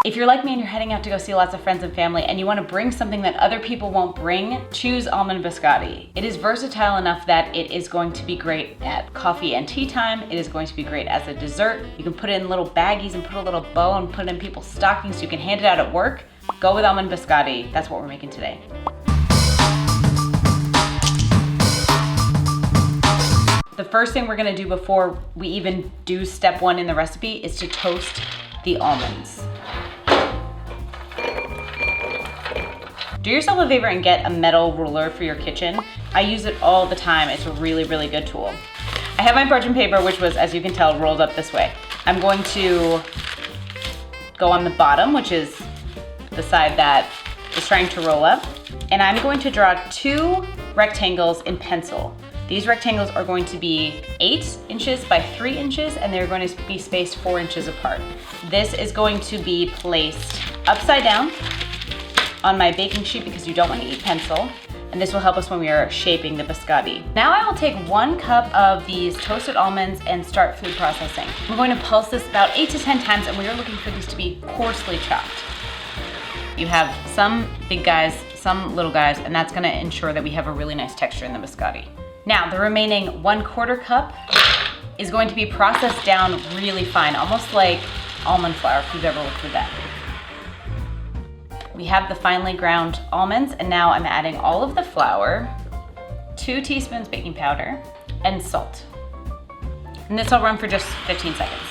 If you're like me and you're heading out to go see lots of friends and family and you want to bring something that other people won't bring, choose Almond Biscotti. It is versatile enough that it is going to be great at coffee and tea time. It is going to be great as a dessert. You can put it in little baggies and put a little bow and put it in people's stockings so you can hand it out at work. Go with Almond Biscotti. That's what we're making today. The first thing we're gonna do before we even do step one in the recipe is to toast the almonds. Do yourself a favor and get a metal ruler for your kitchen. I use it all the time. It's a really, really good tool. I have my parchment paper, which was, as you can tell, rolled up this way. I'm going to go on the bottom, which is the side that is trying to roll up. And I'm going to draw 2 rectangles in pencil. These rectangles are going to be 8 inches by 3 inches, and they're going to be spaced 4 inches apart. This is going to be placed upside down on my baking sheet because you don't want to eat pencil, and this will help us when we are shaping the biscotti. Now I will take 1 cup of these toasted almonds and start food processing. I'm going to pulse this about 8 to 10 times, and we are looking for these to be coarsely chopped. You have some big guys, some little guys, and that's gonna ensure that we have a really nice texture in the biscotti. Now, the remaining 1/4 cup is going to be processed down really fine, almost like almond flour, if you've ever looked at that. We have the finely ground almonds, and now I'm adding all of the flour, 2 teaspoons baking powder, and salt. And this will run for just 15 seconds.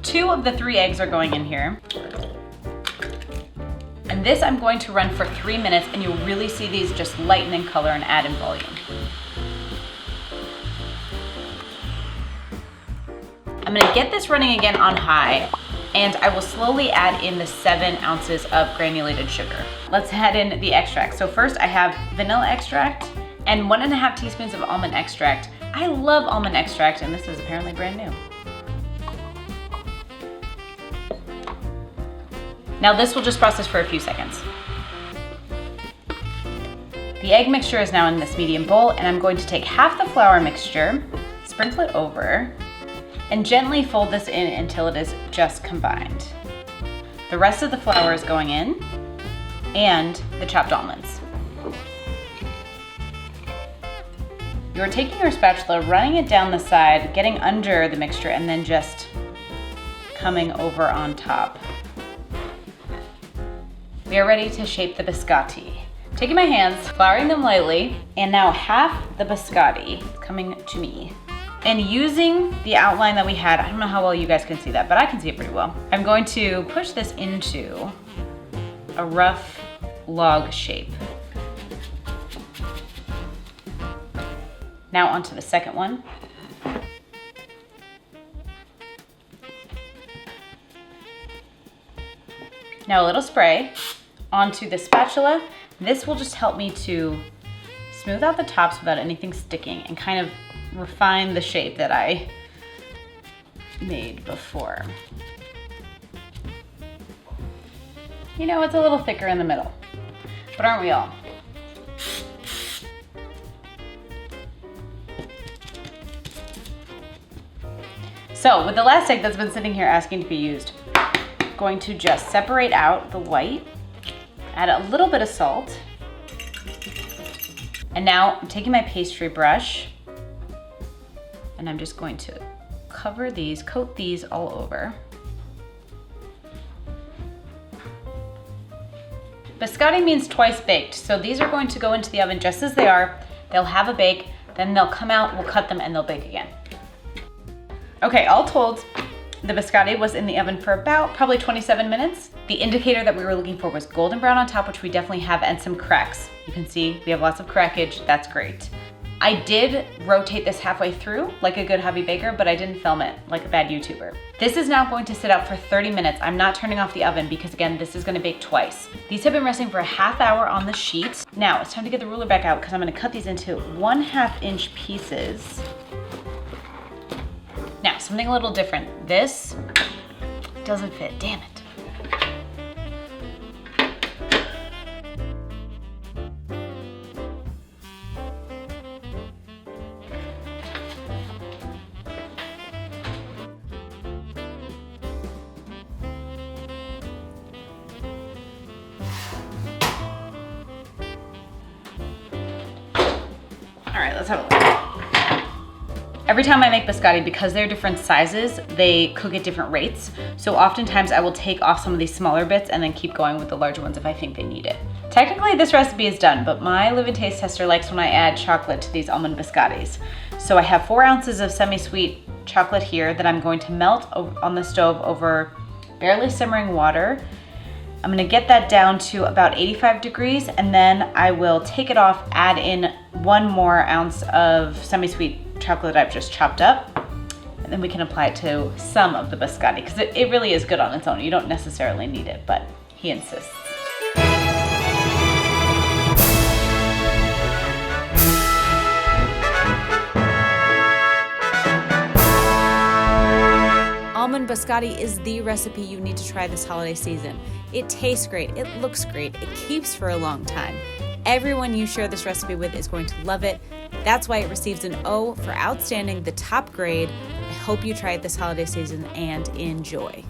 Two of the 3 eggs are going in here. And this I'm going to run for 3 minutes, and you'll really see these just lighten in color and add in volume. I'm gonna get this running again on high, and I will slowly add in the 7 ounces of granulated sugar. Let's add in the extract. So first I have vanilla extract and 1.5 teaspoons of almond extract. I love almond extract, and this is apparently brand new. Now this will just process for a few seconds. The egg mixture is now in this medium bowl, and I'm going to take half the flour mixture, sprinkle it over, and gently fold this in until it is just combined. The rest of the flour is going in, and the chopped almonds. You're taking your spatula, running it down the side, getting under the mixture, and then just coming over on top. We are ready to shape the biscotti. Taking my hands, flouring them lightly, and now half the biscotti coming to me. And using the outline that we had, I don't know how well you guys can see that, but I can see it pretty well. I'm going to push this into a rough log shape. Now onto the second one. Now a little spray onto the spatula. This will just help me to smooth out the tops without anything sticking and kind of refine the shape that I made before. You know, it's a little thicker in the middle, but aren't we all? So with the last egg that's been sitting here asking to be used, I'm going to just separate out the white, add a little bit of salt, and now I'm taking my pastry brush, and I'm just going to cover these, coat these all over. Biscotti means twice baked, so these are going to go into the oven just as they are. They'll have a bake, then they'll come out, we'll cut them, and they'll bake again. Okay, all told, the biscotti was in the oven for about probably 27 minutes. The indicator that we were looking for was golden brown on top, which we definitely have, and some cracks. You can see we have lots of crackage, that's great. I did rotate this halfway through like a good hobby baker, but I didn't film it like a bad YouTuber. This is now going to sit out for 30 minutes. I'm not turning off the oven because again, this is gonna bake twice. These have been resting for a ½ hour on the sheet. Now it's time to get the ruler back out because I'm gonna cut these into 1/2 inch pieces. Now, something a little different. This doesn't fit, damn it. right, let's have a look. Every time I make biscotti, because they're different sizes, they cook at different rates. So oftentimes I will take off some of these smaller bits and then keep going with the larger ones if I think they need it. Technically this recipe is done, but my live and taste tester likes when I add chocolate to these almond biscottis. So I have 4 ounces of semi-sweet chocolate here that I'm going to melt on the stove over barely simmering water. I'm gonna get that down to about 85 degrees, and then I will take it off, add in 1 more ounce of semi-sweet chocolate I've just chopped up, and then we can apply it to some of the biscotti, because it really is good on its own. You don't necessarily need it, but he insists. Almond biscotti is the recipe you need to try this holiday season. It tastes great, it looks great, it keeps for a long time. Everyone you share this recipe with is going to love it. That's why it receives an O for outstanding, the top grade. I hope you try it this holiday season and enjoy.